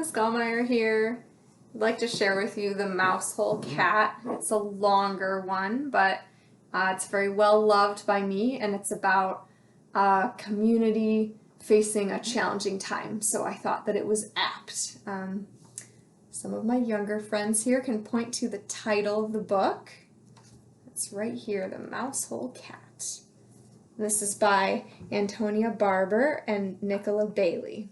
Miss Gallmeyer here. I'd like to share with you the Mousehole cat. It's a longer one, but it's very well loved by me, and it's about a community facing a challenging time, so I thought that it was apt. Some of my younger friends here can point to the title of the book. It's right here, The Mousehole Cat. This is by Antonia Barber and Nicola Bailey.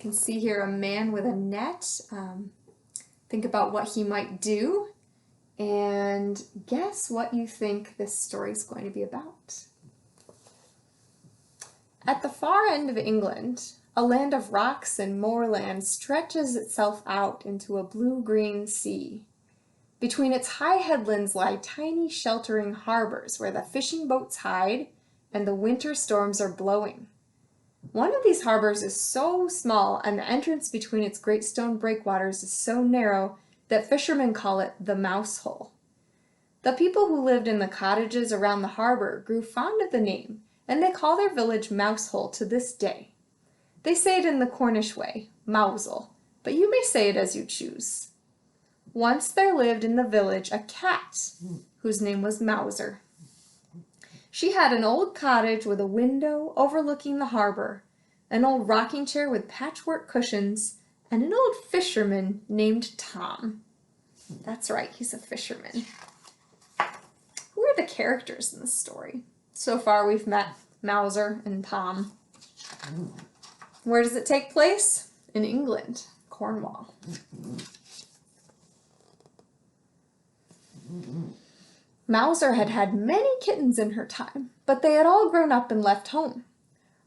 You can see here a man with a net. Think about what he might do and guess what you think this story is going to be about. At the far end of England, a land of rocks and moorland stretches itself out into a blue-green sea. Between its high headlands lie tiny sheltering harbors where the fishing boats hide and the winter storms are blowing. One of these harbors is so small and the entrance between its great stone breakwaters is so narrow that fishermen call it the Mousehole. The people who lived in the cottages around the harbor grew fond of the name, and they call their village Mousehole to this day. They say it in the Cornish way, Mousehole, but you may say it as you choose. Once there lived in the village a cat whose name was Mouser. She had an old cottage with a window overlooking the harbor, an old rocking chair with patchwork cushions, and an old fisherman named Tom. That's right, he's a fisherman. Who are the characters in this story? So far we've met Mouser and Tom. Where does it take place? In England, Cornwall. Mouser had had many kittens in her time, but they had all grown up and left home.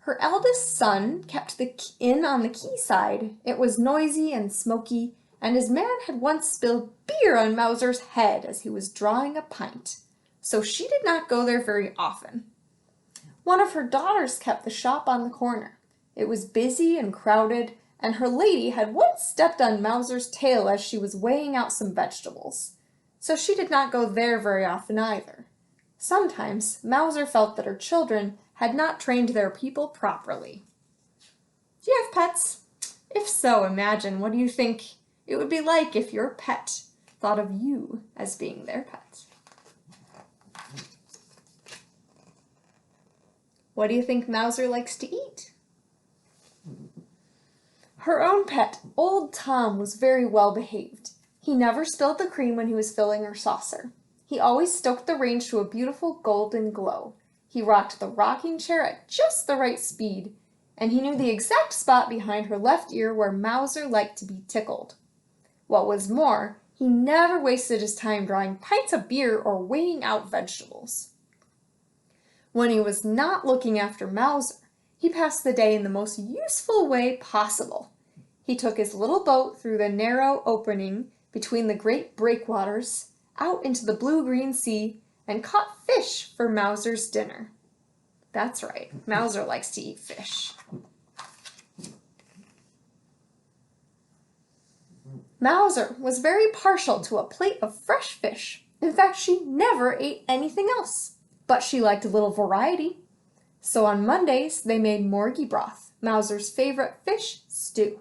Her eldest son kept the inn on the quayside. It was noisy and smoky, and his man had once spilled beer on Mouser's head as he was drawing a pint, so she did not go there very often. One of her daughters kept the shop on the corner. It was busy and crowded, and her lady had once stepped on Mouser's tail as she was weighing out some vegetables, so she did not go there very often either. Sometimes Mouser felt that her children had not trained their people properly. Do you have pets? If so, imagine what do you think it would be like if your pet thought of you as being their pet. What do you think Mouser likes to eat? Her own pet, old Tom, was very well behaved. He never spilled the cream when he was filling her saucer. He always stoked the range to a beautiful golden glow. He rocked the rocking chair at just the right speed, and he knew the exact spot behind her left ear where Mouser liked to be tickled. What was more, he never wasted his time drawing pints of beer or weighing out vegetables. When he was not looking after Mouser, he passed the day in the most useful way possible. He took his little boat through the narrow opening between the great breakwaters, out into the blue-green sea, and caught fish for Mouser's dinner. That's right, Mouser likes to eat fish. Mouser was very partial to a plate of fresh fish. In fact, she never ate anything else, but she liked a little variety. So on Mondays, they made morgy broth, Mouser's favorite fish stew.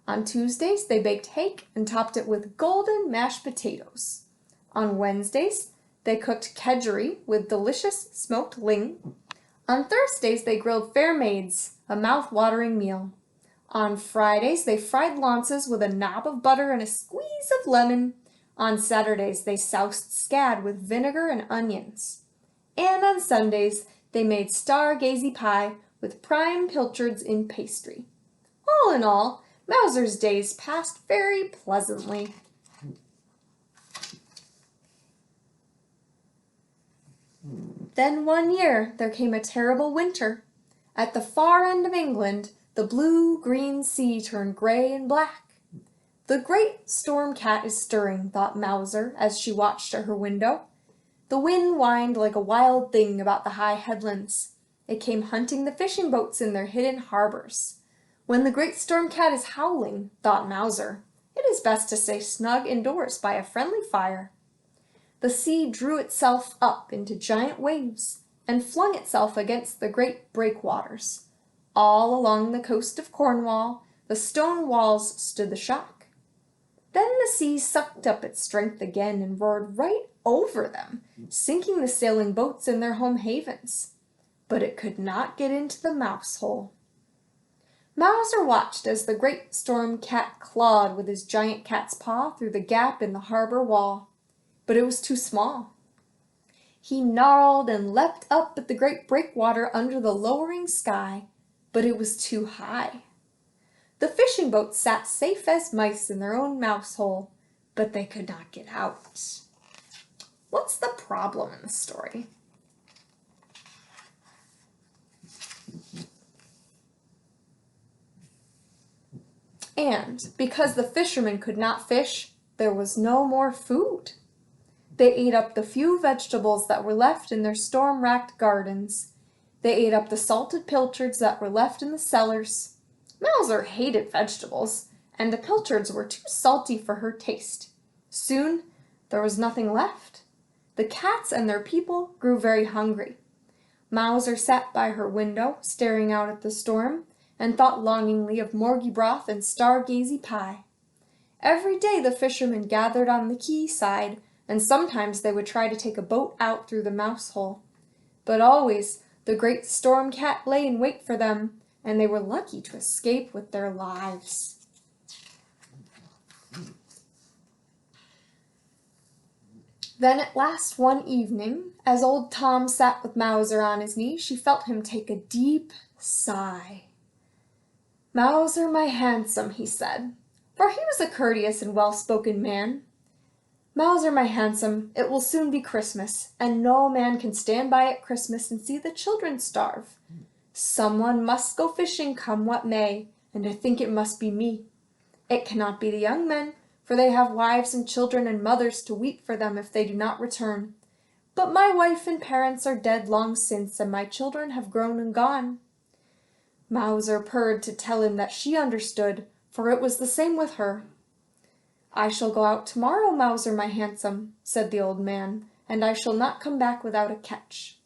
On Tuesdays, they baked hake and topped it with golden mashed potatoes. On Wednesdays, they cooked kedgeree with delicious smoked ling. On Thursdays, they grilled fair maids, a mouth-watering meal. On Fridays, they fried launces with a knob of butter and a squeeze of lemon. On Saturdays, they soused scad with vinegar and onions. And on Sundays, they made stargazy pie with prime pilchards in pastry. All in all, Mouser's days passed very pleasantly. Then one year there came a terrible winter. At the far end of England, the blue-green sea turned gray and black. The great storm cat is stirring, thought Mouser as she watched at her window. The wind whined like a wild thing about the high headlands. It came hunting the fishing boats in their hidden harbors. When the great storm cat is howling, thought Mouser, it is best to stay snug indoors by a friendly fire. The sea drew itself up into giant waves and flung itself against the great breakwaters. All along the coast of Cornwall, the stone walls stood the shock. Then the sea sucked up its strength again and roared right over them, sinking the sailing boats in their home havens. But it could not get into the Mousehole. Mouser watched as the great storm cat clawed with his giant cat's paw through the gap in the harbor wall, but it was too small. He gnarled and leapt up at the great breakwater under the lowering sky, but it was too high. The fishing boats sat safe as mice in their own mousehole, but they could not get out. What's the problem in the story? And because the fishermen could not fish, there was no more food. They ate up the few vegetables that were left in their storm-racked gardens. They ate up the salted pilchards that were left in the cellars. Mouser hated vegetables, and the pilchards were too salty for her taste. Soon there was nothing left. The cats and their people grew very hungry. Mouser sat by her window, staring out at the storm, and thought longingly of morgy broth and stargazy pie. Every day the fishermen gathered on the quay side, and sometimes they would try to take a boat out through the Mousehole. But always the great storm cat lay in wait for them, and they were lucky to escape with their lives. Then at last one evening, as old Tom sat with Mouser on his knee, she felt him take a deep sigh. "Mouser, my handsome," he said, for he was a courteous and well-spoken man. "Mouser, my handsome, it will soon be Christmas, and no man can stand by at Christmas and see the children starve. Someone must go fishing come what may, and I think it must be me. It cannot be the young men, for they have wives and children and mothers to weep for them if they do not return. But my wife and parents are dead long since, and my children have grown and gone." Mouser purred to tell him that she understood, for it was the same with her. "I shall go out tomorrow, Mouser, my handsome," said the old man, "and I shall not come back without a catch."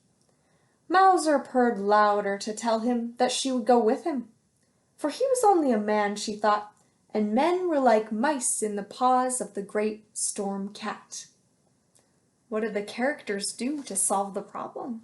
Mouser purred louder to tell him that she would go with him, for he was only a man, she thought, and men were like mice in the paws of the great storm cat. What did the characters do to solve the problem?